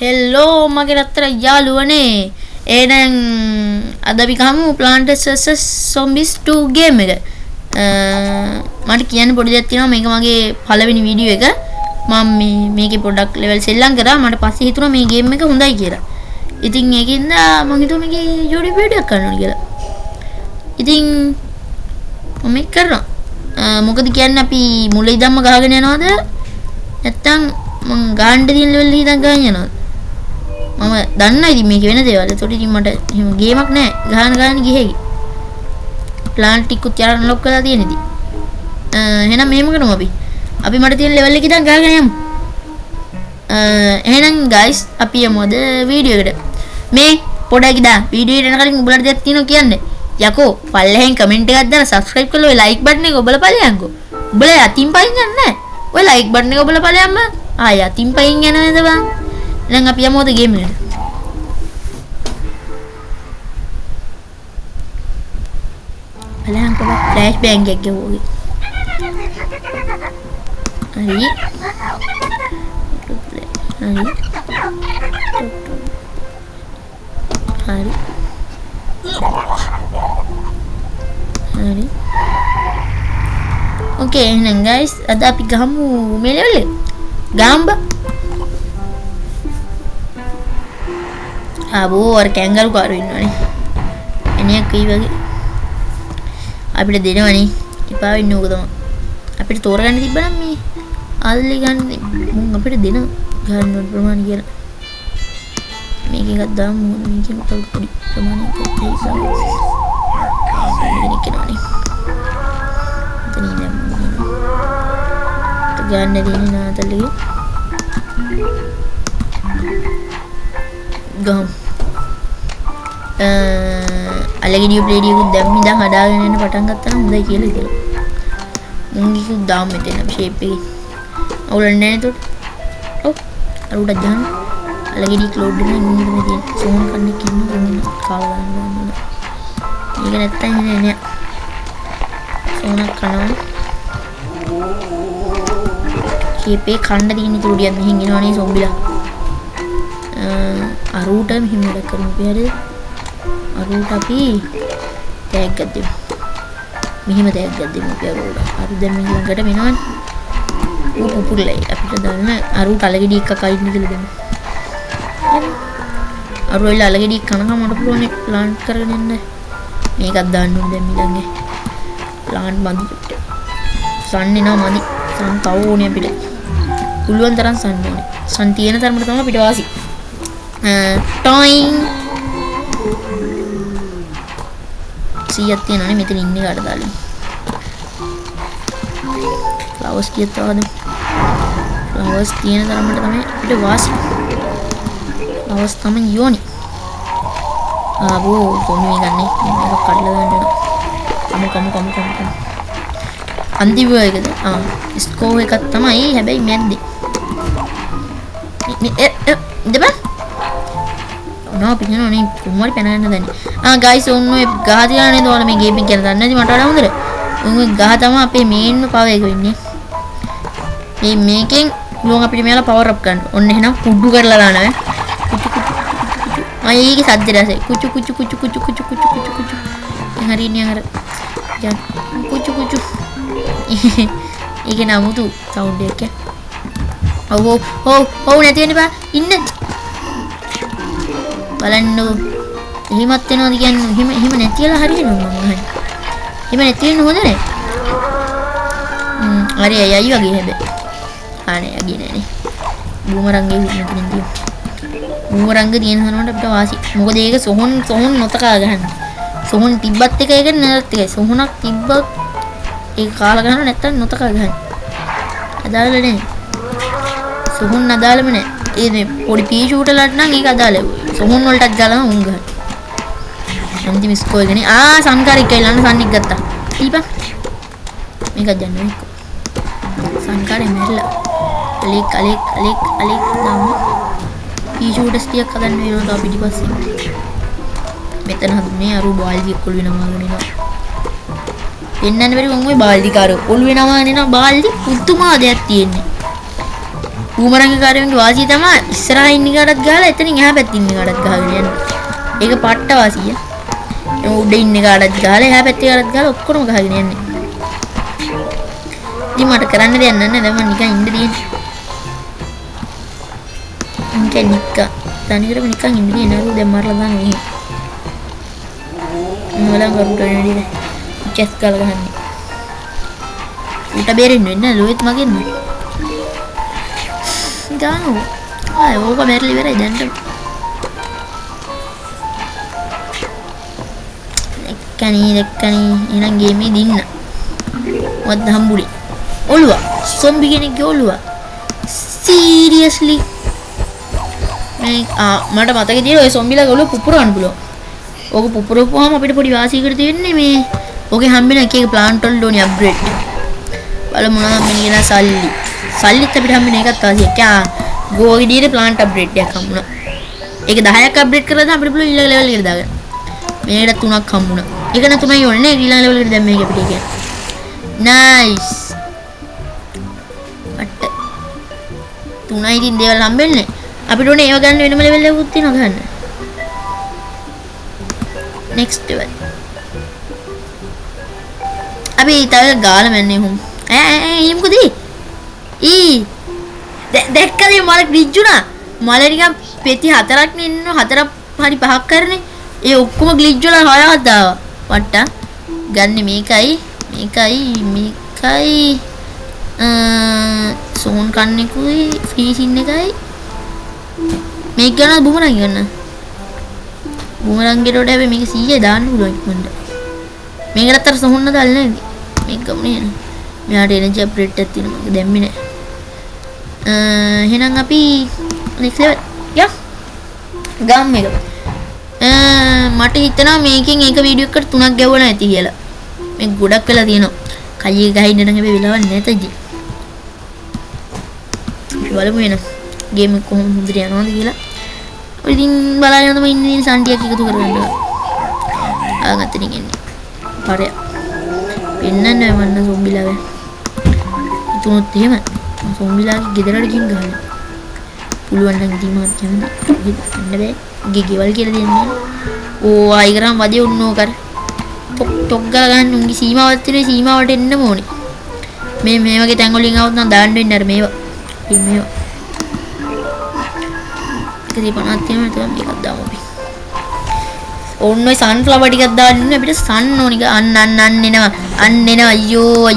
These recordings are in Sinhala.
හෙල්ලෝ මගේ රත්තර යාළුවනේ. එහෙනම් අද අපි ගමු Plants vs Zombies 2 game එක. මට කියන්න පොඩි දෙයක් තියෙනවා. මේක මගේ පළවෙනි වීඩියෝ එක. මම මේකේ පොඩක් level සෙල්ලම් කරා. මට පස්සේ හිතුණා මේ game එක හොඳයි කියලා. ඉතින් ඒකින්ද මම හිතුවා මේකේ YouTube වීඩියෝ එකක් කරන්න ඕනේ කියලා. ඉතින් මම මේක කරනවා. මොකද කියන්නේ අපි මුල ඉඳන්ම ගහගෙන යනවද? නැත්තම් මං ගහන්න තියෙන level එක ඉඳන් ගහගෙන යනවද? මම දන්නා ඉතින් මේක වෙන දේවල්. ඒතකොට ඉතින් මට එහෙම ගේමක් නැහැ. ගහන ගිහෙයි. ප්ලාන්ට් ටිකුත් යාර අන්ලොක් කරලා තියෙන ඉතින්. එහෙනම් මෙහෙම කරමු අපි. අපි මට තියෙන level එක ඉඳන් ගහගෙන යමු. එහෙනම් guys අපි යමු අද වීඩියෝ එකට. මේ පොඩක් ඉදා වීඩියෝ එකට යන කලින් උඹලට දෙයක් තියෙනවා කියන්න. යකෝ පල්ලෙහෙන් කමෙන්ට් එකක් දාලා subscribe කරලා ඔය like button එක ඔබලා ඵලයන්කෝ. උඹලා යතින් පයින් යන්නේ නැහැ. ඔය like button එක ඔබලා ඵලයන්ම. යතින් පයින් යනවද බං? දැන් අපි යමුද ගේම් එකට. බලන්න කොහොමද ෆ්ලෑෂ් බෑන්ග් එකක් ගෙවුවේ. හරි. Okay, එහෙනම් guys අද අපි ගමු මේ level එක. ගාම්බ. ආවෝ අර කැංගරු කාරු ඉන්නවනේ. එනියක් කී වගේ. අපිට දෙනවනේ. ඉපා වෙන්නේ ඕක තමයි. අපිට තෝරගන්න තිබ්බනම් මේ ආල්ලි ගන්න මුන් අපිට දෙන ගන්න ඕන ප්‍රමාණය කියලා. මේක එකක් දාමු මේකෙන් පොඩි ප්‍රමාණයක් තියෙනවා. මේක කෙනානේ. එතනින් ගන්න දෙන්නේ නාතලේ. ගම් අලගෙඩිය ප්ලේඩිය උත් දැන් ඉඳන් හදාගෙන යන්න පටන් ගත්තා නම් හොඳයි කියලා කියලා. මුංගිකු දාම් මෙතන ෂේප් එකේ. අවුලන්නේ නැහැ එතකොට. ඔව් අර උඩ දාන්න. අලගෙඩිය ක්ලෝඩ් එකේ ඉන්න මේ තියෙන සෝන් කන්නේ කින්න කාලා දාන්න. මේක නැත්තම් ඉන්නේ නෑ. සෝනක් කනවා. ෂේප් එක කන්න තියෙන ඉතුරුඩියක් මෙහින් එනවනේ සොම්බිලා. අරුට මෙහෙම වැඩ කරමු අපි හරිද? අරුට අපි ටැග් එකක් දෙමු. මෙහෙම ටැග් එකක් දෙමු අපි අරුට. අරු දැන් මේ ළඟට මෙනවනේ. ඌ පුපුරලයි අපිට දාන්න අරුට අලගෙඩි එකක් අයින්න කියලා දෙමු. හරි. අරු වෙල අලගෙඩි කනකම මට පුළුවන් ප්ලාන්ට් කරගෙන යන්න. මේකක් දාන්න ඕනේ දැන් මිලන්නේ. ප්ලාන්ට් මදි. සන් එනවා මදි. සන් තව ඕනේ අපිට. පුළුවන් තරම් සන් ඕනේ. සන් තියෙන තරමට තමයි අපිට වාසි. ටොයින් 100ක් තියෙනවානේ මෙතන ඉන්නේ කාට දාලා. ෆ්ලවර්ස් කීයක් තවද? ෆ්ලවර්ස් තියෙන තරමට තමයි අපිට වාසි. ෆ්ලවර්ස් තමයි යෝනි. ආවෝ කොහොමද ගන්නේ? මේක කඩලා දාන්න යනවා. කමු. අන්තිම එකද? ස්කෝ එකක් තමයි හැබැයි මැද්දේ. ඉඳපන්. නෝ පිටිනෝනේ කොහොමද පැනගන්න දන්නේ. ගයිස් ඔන්න ඔය ගහ තියලා නේද ඔයාලා මේ ගේම් එක ගැන දන්නේ නැති මට වඩා හොඳට. ඔය ගහ තමයි අපේ මේන්ම පවර් එක වෙන්නේ. මේකෙන් ලෝන් අපිට මෙයාලා පවර් අප් ගන්න. ඔන්න එහෙනම් කුඩු කරලා දානවා. ඒකේ සද්ද රසයි. කුචු. හරිනේ අර. කුචු. ඒක නමුතු සවුන්ඩ් එකක්. ඔව් නැති වෙන්න බා. ඉන්න. බලන්න එහෙමත් වෙනවද කියන්නේ එහෙම නැතිලා හරියනවා මම අහන්නේ. එහෙම නැති වෙන්න හොඳ නැහැ. හරි අයයි වගේ හැබැයි. ආනේ යගේ නෑනේ. බූමරංගේ මෙතනින් තියෙන. බූමරංග තියෙන හනවට අපිට වාසි. මොකද ඒක සොහොන් නොතකා ගන්න. සොහොන් තිබ්බත් එක ඒක නැරත් එකයි. සොහොනක් තිබ්බත් ඒක කාලා ගන්න නැත්තම් නොතකා ගන්න. අදාළ නැහැ. සොහොන් අදාළම නැහැ. ඒ මේ පොඩි පී ෂූටර්ලට නම් ඒක අදාළයි. සොහොන් වලටත් ගාලා උන් ගහන. අන්තිම ස්කෝර් එකනේ. සංකාරික කියලා සන්නික් ගත්තා. ඊපන්. මේක දැන් සංකාරේ මෙල්ලා. අලෙක් දාමු. පී ෂූටර්ස් ටිකක් හදන්න වෙනවා තව පිටිපස්සේ. මෙතන හදුනේ අරු බාල්දි එක්කල් වෙනවා වගේ නේද? පෙන්නන්න බැරි මම ওই බාල්දි කාරෝ ඔළු වෙනවා නේද? බාල්දි පුදුමා දෙයක් තියෙන්නේ. බූමරංග කාර්යයන්ගේ වාසිය තමයි ඉස්සරහා ඉන්න කාටත් ගහලා එතනින් එහා පැත්තේ ඉන්න කාටත් ගහගෙන යන්නේ. ඒක පට්ට වාසිය. ඒ උඩ ඉන්න කාටත් ගහලා එහා පැත්තේ කාටත් ගහලා ඔක්කොම ගහගෙන යන්නේ. ඉතින් මට කරන්න දෙයක් නැහැ. දැන් මම නිකන් ඉන්න දෙන්නේ. නිකන් තනිකරම නිකන් ඉන්න දෙන්නේ නේද? දැන් මරලා දාන්න ඕනේ. මොලං කරුට වෙන්නේ. චෙස් ගාලා ගහන්නේ. උට බේරෙන්නේ නැහැ ලෝයත් මගෙන්. ගානෝ. ඕක බැරලි ඉවරයි දැන්. එක්කනි එහෙනම් ගේමේ දින්න. මොකද හම්බුනේ? ඔළුව. සොම්බි කෙනෙක්ගේ ඔළුව. සීරියස්ලි. මේ මට මතකයි තියෙන ඔය සොම්බිලා ඔළුව පුපුරවන්න පුළුවන්. ඕක පුපුරවපුවාම අපිට පොඩි වාසියකට තියෙන්නේ මේ ඕකේ හම්බෙන එක එක ප්ලාන්ට් වල ඕනි අප්ග්‍රේඩ්. බලමු මොනවද හම්බෙන්නේ කියලා සල්ලි. සල්ලිත් අපිට හම්බෙන එකක් වාසියක්. ගෝවිඩියේ ප්ලාන්ට් අප්ග්‍රේඩ් එකක් හම්බුණා. ඒක 10ක් අප්ග්‍රේඩ් කරලා අපිට පුළුවන් ඊළඟ ලෙවල් එකට දාගන්න. මේකට 3ක් හම්බුණා. ඒක න 3යි ඕනේ නේ ඊළඟ ලෙවල් එකට දැන් මේක අපිට කියන්නේ. නයිස්. අට 3යි ඉතින් දේවල් හම්බෙන්නේ. අපිට ඕනේ ඒව ගන්න වෙනම ලෙවල් එකකුත් තියෙනවා ගන්න. next level. අපි තව ගාලා මන්නේ හොම්. මොකද දැක්කද මල ග්ලිච්ුණා. මල නිකන් පෙති 4ක් නේ ඉන්න 4ක් හරි 5ක් කරනේ. ඒ ඔක්කොම ග්ලිච් වල 6ක් දාවා. වට්ටා. ගන්න මේකයි සෝන් කන්නේකුයි ෆ්‍රීසින් එකයි. මේක ගන්න බුමරංග ගන්න. බුමරංගෙට වඩා මේක 100 දාන්න පුළුවන් ඉක්මනට. මේකට අතර සෝන්න දාලා නැහැ. මේක ගමුනේ. මෙයාට එනර්ජි අප්ග්‍රේඩ් එකක් තියෙනවා. මම දැම්මේ නැහැ. එහෙනම් අපි next level යක් ගම් එක. මට හිතෙනවා මේකෙන් එක වීඩියෝ එකකට 3ක් ගැවුවා නැති කියලා. මේ ගොඩක් වෙලා තියෙනවා. කයියේ ගහින්න නම් හැබැයි වෙලාවක් නැතයි. බලමු වෙන ගේම් එක කොහොමද හොඳට යනවද කියලා. ඉතින් බලන්න තමයි ඉන්නේ සන්ඩියක් එකතු කරගන්න. ආගතනින් එන්නේ. පාරය. පෙන්නන්න මන්න සොම්බිලාව. තුනොත් එහෙම සොම්බිලාගේ ගෙදරට ගිහින් ගහන්න. පුළුවන් නම් ඉතින් මාත් යන්න. යන්න බෑ. ගෙවල් කියලා දෙන්නේ. ඕ ආයිගරම් වදේ උන්නෝ කර. ටොක් ගාලා ගන්න උන්ගේ සීමාවක් තියෙන සීමාවට එන්න ඕනේ. මේ වගේ තැන් වලින් આવුත් නම් දාන්න වෙන්නේ අර මේවා. මේවා. ඉතින් 50ක් තියෙනවා ඒක මේකක් දාමු අපි. ඕන්න ඔය සන්ෆ්ලවර් ටිකක් දාන්න ඉන්න අපිට සන් ඕනික අන්න එනවා. අයියෝ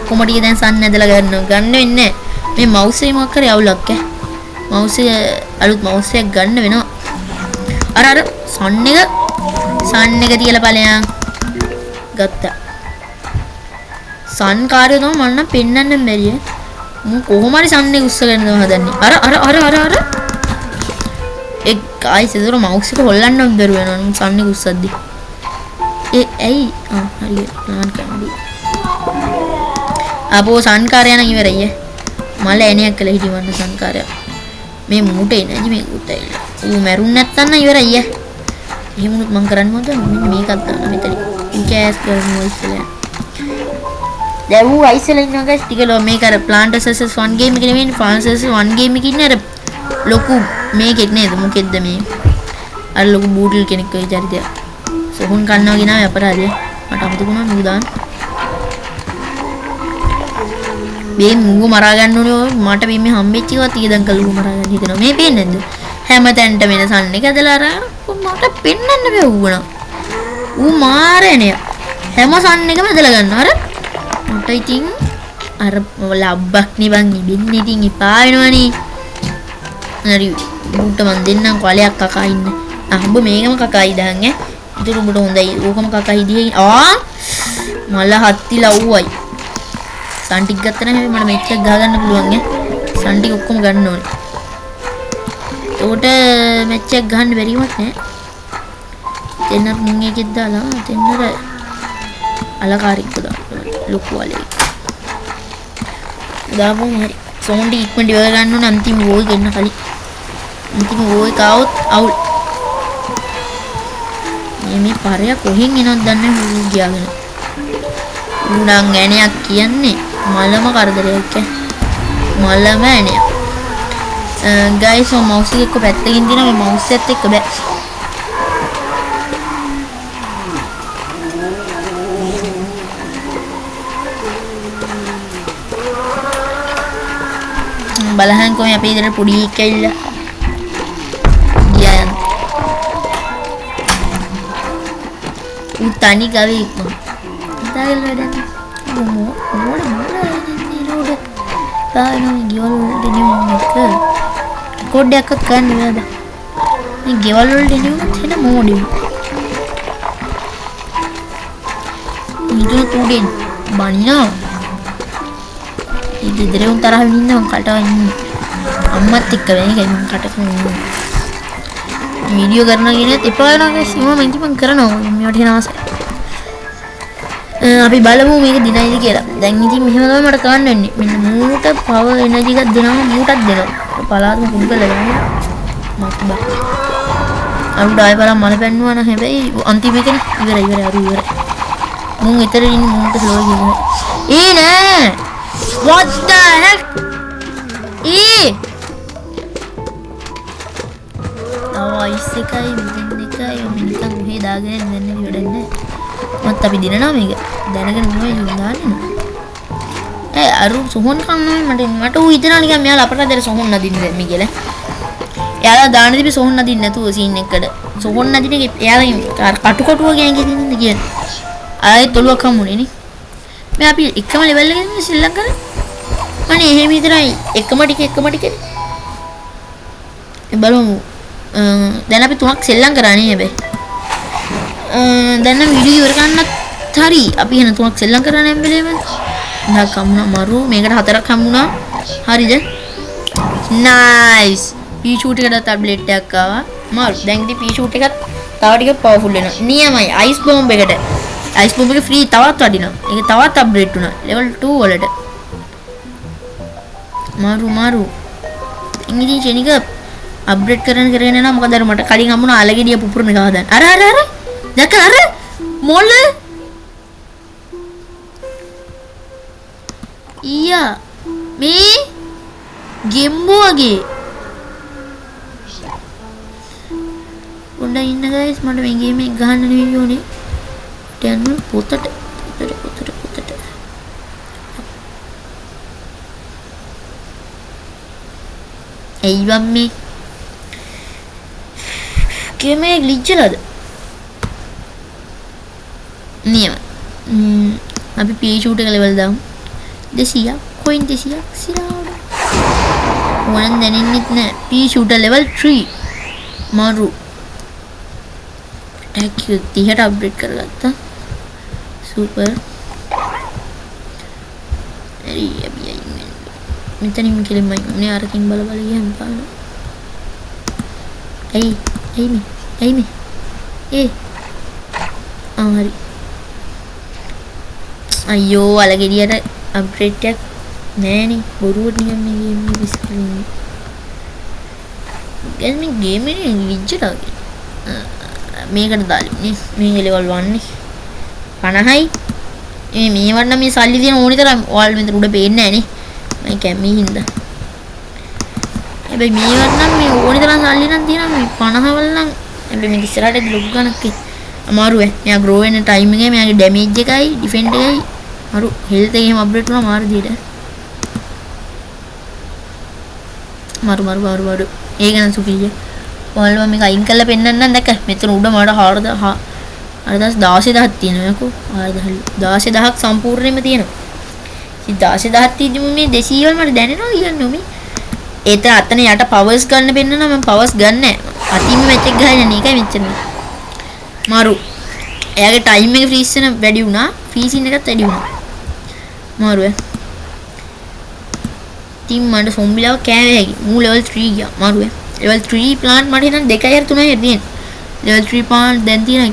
කොහොමද දැන් සන් ඇදලා ගන්නවා. ගන්න වෙන්නේ මේ මවුස් එකේ මොකක් කරේ අවුලක් ඈ. මවුස් එක අලුත් මවුස් එකක් ගන්න වෙනවා. අර සන් එක තියලා ඵලයන් ගත්තා. සන් කාර්යය තමයි මම නම් පෙන්වන්න බැරිය. මම කොහොම හරි සන් එක උස්සගෙන තමයි හදන්නේ. අර ඒ ගයිස් ඒතර මවුස් එක හොල්ලන්න බැරුව වෙනවා සන් එක උස්සද්දි. ඇයි හරි ප්ලාන් කරන්න. අපෝ සන් කාර්යය නම් ඉවරයි. මල එණයක් කළා හිටිවන්න සන් කාර්යය. මේ මූටේ නෑනේ මේක උතයිල. ඌ මැරුන් නැත්තම් නම් ඉවරයි. එහෙමුණුත් මම කරන්න මොකද? මෙන්න මේකක් දාන්න මෙතන. කෑස් කරමු ඉස්සෙල්ලා. දැන් ඌ අයිසලා ඉන්නවා ගයිස් ටිකලෝ මේක අර Plants vs 1 ගේම් එක නෙවෙයි Plants vs 1 ගේම් එකේ ඉන්නේ අර ලොකු මේකෙක් නේද මොකෙද්ද මේ අර ලොකු බූටල් කෙනෙක් වගේ චරිතය. සොහොන් කන්නවා කියනවා අපරාධය. මට අමතකුණා මූ දාන්න. මේ මූ මරා ගන්න ඕනේ මට මේ හම්බෙච්ච එකවත් ඊදන් කළු මරා ගන්න හිතනවා. මේ පේන්නේ නැද්ද? හැමතැනට වෙන සන් එක ඇදලා අර මට පෙන්වන්න බෑ ඌුණා. ඌ මාරේනේ. හැම සන් එකම ඇදලා ගන්නවා අර මට ඉතින් අර ලබ්බක් නිවන් නිබින්න ඉතින් එපා වෙනවනේ. හරි උඹට මන් දෙන්නම් කොලයක් කකා ඉන්න. උඹ මේකම කකා ඉදහන් ඈ. ඉතින් උඹට හොඳයි. ඕකම කකා ඉදියේ මල හත්ති ලව්වයි. සන් ටික ගත්තා නම් මට මෙච්චර ගහ ගන්න පුළුවන් ඈ. සන් ටික ඔක්කොම ගන්න ඕනේ. ඒකට මෙච්චර ගහන්න බැරිවත් නෑ. දෙන්නත් මුං එකෙක් දාලා දෙන්නට අලකාරික්ක දාන්න ලොකු වලේ. දාපුවම හරි. සෝන්ඩි ඉක්මනට ඉවර ගන්න ඕන අන්තිම වෝයි ගන්න කලින්. අන්තිම වෝයි කාවොත් අවුල්. මේ පාරය කොහෙන් එනවද දන්නේ නැහැ ඌ ගියාගෙන. ඌ නම් ඇණයක් කියන්නේ මලම කරදරයක් ඈ. මලමෑනේ ගයිස් මම මවුස් එක එක්ක පැත්තකින් තියනවා මේ මවුස් එකත් එක්ක බෑ බලහන්කෝ මේ අපේ ඉදිරියට පොඩි කෙල්ල ගියා යන තනි ගවී ඉක්ම දාගල වැඩන්නේ මොඩ නේද තාම ගෙවල් වලට නෙමෙයික කොඩයක්වත් ගන්න නේද මේ ගෙවල් වලට නෙමෙයි එන මොඩි ඉතින් තුඩෙන් බනිනා ඉදිරියේ උන් තරහ වෙනින්න මං කටවන්නේ අම්මත් එක්ක වෙන්නේ මං කටක වීඩියෝ කරනවා කියනත් එපා වෙනවා සීමා මං කිව්වන් කරනවා මේවට එන අවශ්‍යයි අපි බලමු මේක දිනයිද කියලා දැන් ඉතින් මෙහෙම තමයි මට කරන්න වෙන්නේ මෙන්න මූට පවර් එනර්ජි එකක් දෙනවා මූටක් දෙනවා පලාතම කුඩු කරලා ගන්න මත් බා අරුඩ ආයෙ බලන්න මල පැන්නුවා නම් හැබැයි අන්තිම එකනේ ඉවරයි අරු ඉවරයි මුන් ඊතර ඉන්න මූට ස්ලෝ ගියනේ නෑ what the heck ice එකයි මෙතන එකයි නිකන් මෙහෙ දාගෙන ඉන්න වැඩන්නේ මත් අපි දිනනවා මේක දැනගෙන මොනවද දාන්නේ අරු සොහොන් කන්නවා මට ඌ හිතනවා නිකන් මෙයාලා අපට දැර සොහොන් නදින්න දෙන්නේ කියලා එයාලා දාන දීපි සොහොන් නදින්න නැතුව සීන් එකකට සොහොන් නදින එක එයාලා කටුව ගෑන් ගෙදින්න කියන්නේ ආයෙත් ඔලුවක් හම්බුනේ නේ මේ අපි එකම ලෙවල් එකේ ඉන්නේ ශ්‍රී ලංකාවේ අනේ එහෙම විතරයි එකම ටික බලමු දැන් අපි තුනක් සෙල්ලම් කරානේ හැබැයි දැන් නම් වීඩියෝ ඉවර ගන්නත් හරි අපි එන තුනක් සෙල්ලම් කරානේ හැම වෙලේම නක් හම්ුණා මරු මේකට හතරක් හම්ුණා හරිද නයිස් පී ෂූට් එකට ටැබ්ලට් එකක් ආවා මරු දැන් ඉතින් පී ෂූට් එකත් තව ටිකක් පවර්ෆුල් වෙනවා නියමයි අයිස් බෝම්බ් එකට අයිස් බෝම්බ් එක ෆ්‍රී තවත් වටිනවා ඒක තවත් අප්ග්‍රේඩ් වුණා ලෙවල් 2 වලට මාරු ඉංග්‍රීසි චෙනික අප්ඩේට් කරගෙන යනවා මොකද අර මට කලින් හම්බුණා අලගෙඩිය පුපුරන එක හදන්න අර දැක්ක අර මොළ ඊයා මේ ගෙම්බුවගේ පොඩ්ඩක් ඉන්න ගයිස් මට මේ ගේම් එක ගහන්න නෙවෙයි ඕනේ යන්න පොතට එයිවම් මේ ගේම් එක ග්ලිච්චලාද නියම අපි පී ෂූට් එක ලෙවල් දාමු 200 කොයින් 200 සිරාවඩ ඕනනම් දැනෙන්නෙත් නෑ පී ෂූට් ලෙවල් 3 මාරු ඇක්කියු 30ට අප්ඩේට් කරගත්තා සුපර් හරි අපි මෙතනින් කෙලින්ම ඉන්නේ අරකින් බල ගියන් පාන ඇයි මේ හරි අයියෝ අලගෙඩියට අප්ඩේට් එකක් නෑනේ බොරුවට නිකන් මේ ගේම් එක විසිරෙන්නේ ගැන මේ ගේම් එකේ විජ්ජලා මේකට දාලින්නේ මේක ලෙවල් 1 නේ 50යි මේ වන්න මේ සල්ලි දින ඕනි තරම් ඔයාලා මෙතන උඩ පේන්නේ නෑනේ මම කැමී හින්දා හැබැයි මේ වන්න මේ ඕනි තරම් සල්ලි නම් තියෙනවා මේ 50 වල නම් හැබැයි මේ ඉස්සරහට ලොකු ගණක් අමාරු මෙයා ග්‍රෝ වෙන ටයිම් එකේ මෙයාගේ ඩැමේජ් එකයි ඩිෆෙන්ඩ් එකයි අරු හෙල්ත් එකේම අප්ඩේට් වුණා මාරු දෙයට මාරු ඒක නම් සුපිරිය ඔයාලා මේක අයින් කරලා පෙන්නන්නම් දැක්ක මෙතන උඩ මට 16000ක් තියෙනවා යකෝ 16000ක් සම්පූර්ණයෙන්ම තියෙනවා ඉතින් 16000ක් තියෙද්දිම මේ 200 වල මට දැනෙනවා කියන්නේ මේ ඒත අතන යට පවර්ස් ගන්න පෙන්නනවා මම පවර්ස් ගන්න නැහැ අතින්ම මැච් එක ගහන්නේ නේ ඒකයි මෙච්චර මාරු එයාගේ ටයිම් එක ෆ්‍රීස් වෙන වැඩි වුණා ෆීසින් එකත් වැඩි වුණා මාරු ටීම් මන්ට සොම්බිලාව කෑවේ හැකි මූ ලෙවල් 3 ගියා මාරු level 3 plant මට හිතන් 2යි 3යි හරියෙන් level 3 plant දැන් තියෙන 1යි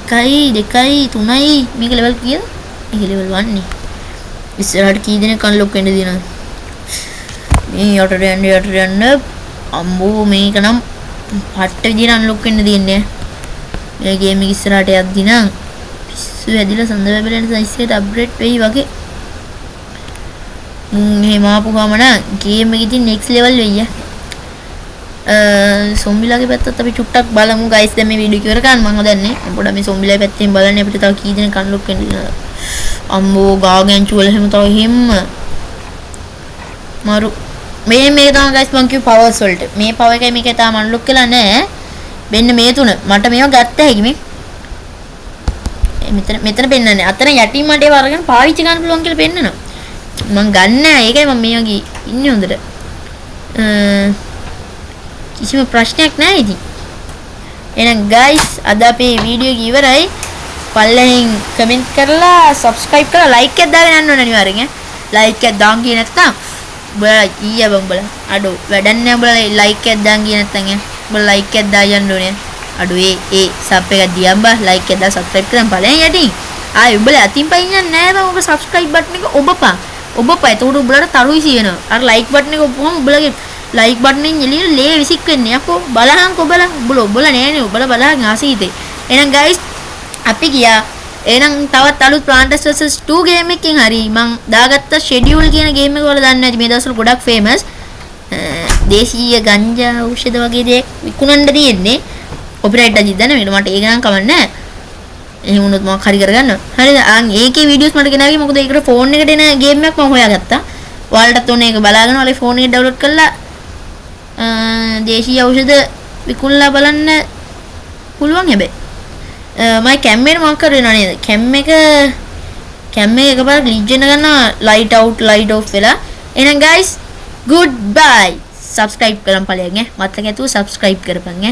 2යි 3යි මේක level කීයද මේක level 1 නේ ඉස්සරහට කී දෙනෙක් අන්ලොක් වෙන්න දිනවද මේ යට යන්න අම්බෝ මේක නම් පට්ට විදියට අන්ලොක් වෙන්න දෙන්නේ මේ ගේම් එක ඉස්සරහට යද්දි නම් පිස්සු ඇදිලා සඳ වැබලෙන සයිස් එකට අප්ග්‍රේඩ් වෙයි වගේ එහෙම ආපු ගමන ගේම් එක ඉතින් next level වෙయ్యා. සොම්බිලාගේ පැත්තත් අපි චුට්ටක් බලමු guys. දැන් මේ වීඩියෝ ඉවර කරන්න මම හදන්නේ. පොඩ්ඩක් මේ සොම්බිලාගේ පැත්තෙන් බලන්න අපිට තව කී දෙනෙක් අන්ලොක් වෙන්න. අම්මෝ ගාගැන්චු වල එහෙම තව හිම්ම මරු මේ තමයි guys මං කිව්ව පවර්ස් වලට. මේ පවර් එකයි මේකේ තාම අන්ලොක් වෙලා නැහැ. මෙන්න මේ තුන මට මේවා ගත්ත හැකි මේ. මෙතන පෙන්නන්නේ. අතන යටින් මට ඒව අරගෙන පාවිච්චි කරන්න පුළුවන් කියලා පෙන්නනවා. මං ගන්න නැහැ. ඒකයි මම මේ වගේ ඉන්නේ හොඳට. කිසිම ප්‍රශ්නයක් නැහැ ඉතින්. එහෙනම් guys අද අපේ වීඩියෝ එක ඉවරයි. පල්ලෙන් කමෙන්ට් කරලා subscribe කරලා like එකක් දාගෙන යන්න ඕනේ අනිවාර්යෙන්. like එකක් දාන් ගියේ නැත්නම් ඔබලා ඊය බම්බලා අඩෝ වැඩක් නැහැ ඔබලා like එකක් දාන් ගියේ නැත්නම් ඔබලා like එකක් දාන්න ඕනේ. අඩෝ ඒ sub එකක් දියම් බා like එකක් දාලා subscribe කරන් පල්ලෙන් යටින්. ආයි ඔබලා අතින් පයින් යන්නේ නැහැ බං. ඔබ subscribe button එක ඔබපන්. එතකොට ඔබලාට තරුයි සියනවා. අර like button එක ඔබවම ඔබලගේ like button එකෙන් එළියට ලේ විසික් වෙන්නේ. යකෝ බලහන්කො ඔබලා නෑනේ. ඔබලා බලහන් ආසීතේ. එහෙනම් guys අපි ගියා. එහෙනම් තවත් අලුත් Plants vs 2 game එකකින් හරි මං දාගත්ත schedule කියන game එක වල දන්නේ නැති මේ දවස්වල ගොඩක් famous. දේශීය ගංජා ඖෂධ වගේ දේක් විකුණන්න තියෙන්නේ. copyright අජිත් දන්නේ මේක මට ඒක නම් කවන්නේ නැහැ. එහෙම වුණොත් මම හරි කරගන්නවා. හරිද? ඒකේ videos මට ගෙනාවි මොකද ඒකට phone එකට එන game එකක් මම හොයාගත්තා. ඔයාලටත් ඕනේ ඒක බලාගෙන ඔයාලේ phone එකේ download කරලා දේශීය ඖෂධ විකුණලා බලන්න පුළුවන් හැබැයි. මම කැම් එක මොකක් කර වෙනව නේද? කැම් එක එකපාරක් glitch වෙන ගන්න light out light off වෙලා. එහෙනම් guys goodbye. subscribe කරන් ඵලයන් මතක ඇතුව subscribe කරපන්